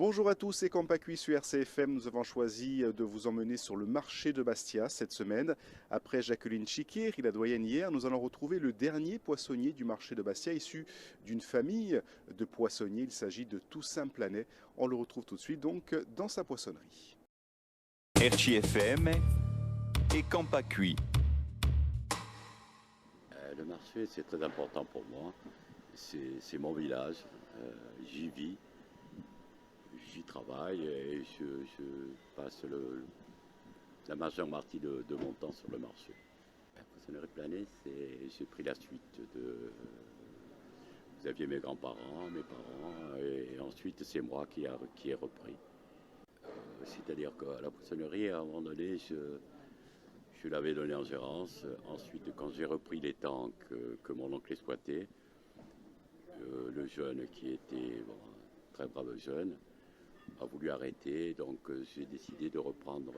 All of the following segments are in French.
Bonjour à tous, c'est Campacui sur RCFM. Nous avons choisi de vous emmener sur le marché de Bastia cette semaine. Après Jacqueline Chiquer et la doyenne hier, nous allons retrouver le dernier poissonnier du marché de Bastia, issu d'une famille de poissonniers. Il s'agit de Toussaint Planet. On le retrouve tout de suite donc dans sa poissonnerie. RCFM et Campacui. Le marché, c'est très important pour moi. C'est mon village. J'y vis. J'y travaille et je passe la majeure partie de mon temps sur le marché. La poissonnerie Planet, j'ai pris la suite de... Vous aviez mes grands-parents, mes parents, et ensuite c'est moi qui ai repris. C'est-à-dire qu'à la poissonnerie, à un moment donné, je l'avais donné en gérance. Ensuite, quand j'ai repris les temps que mon oncle exploitait, le jeune qui était très brave jeune, a voulu arrêter, donc j'ai décidé de reprendre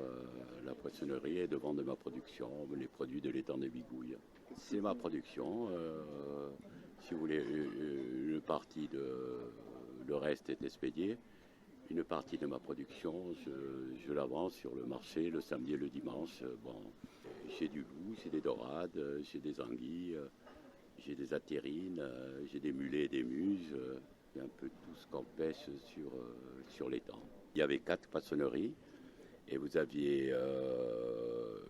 la poissonnerie et de vendre ma production, les produits de l'étang des Bigouilles. C'est ma production, si vous voulez, une partie le reste est expédié, une partie de ma production, je la vends sur le marché le samedi et le dimanche. J'ai du loup, j'ai des dorades, j'ai des anguilles, j'ai des attérines, j'ai des mulets et des muses. Il y a un peu tout ce qu'on pêche sur l'étang. Il y avait 4 poissonneries et vous aviez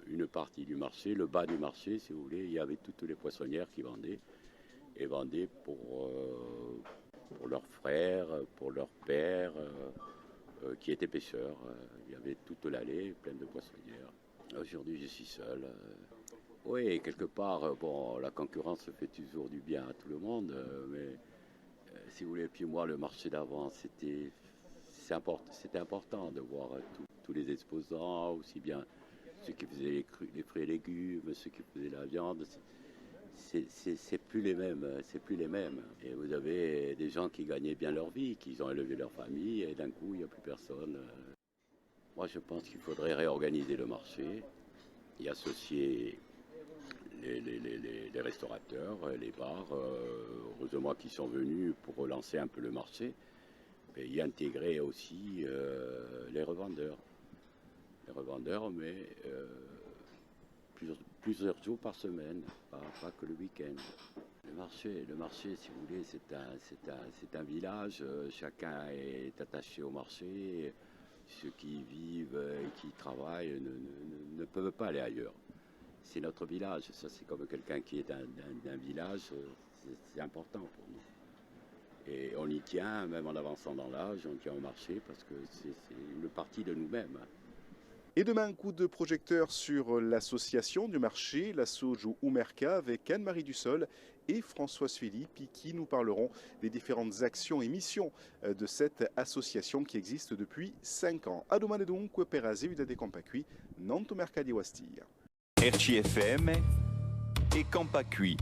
une partie du marché, le bas du marché si vous voulez, il y avait toutes les poissonnières qui vendaient et vendaient pour leurs frères, pour leurs pères qui étaient pêcheurs. Il y avait toute l'allée pleine de poissonnières. Aujourd'hui je suis seul. Oui, quelque part, la concurrence fait toujours du bien à tout le monde, mais si vous voulez, puis moi, le marché d'avant, c'était important de voir tous les exposants, aussi bien ceux qui faisaient les fruits et légumes, ceux qui faisaient la viande. C'est plus les mêmes, Et vous avez des gens qui gagnaient bien leur vie, qui ont élevé leur famille, et d'un coup, il n'y a plus personne. Moi, je pense qu'il faudrait réorganiser le marché, y associer les restaurateurs, les bars, heureusement qu'ils sont venus pour relancer un peu le marché, et y intégrer aussi les revendeurs. Mais plusieurs jours par semaine, pas que le week-end. Le marché, si vous voulez, c'est un village, chacun est attaché au marché, ceux qui y vivent et qui y travaillent ne peuvent pas aller ailleurs. C'est notre village, ça c'est comme quelqu'un qui est d'un village, c'est important pour nous. Et on y tient, même en avançant dans l'âge, on tient au marché parce que c'est une partie de nous-mêmes. Et demain, un coup de projecteur sur l'association du marché, l'asso Oumerca, avec Anne-Marie Dussol et Françoise Philippe, qui nous parleront des différentes actions et missions de cette association qui existe depuis 5 ans. A domani dunque per la seguita dei Campacui, non to mercati Wastia. RCFM et Campacui.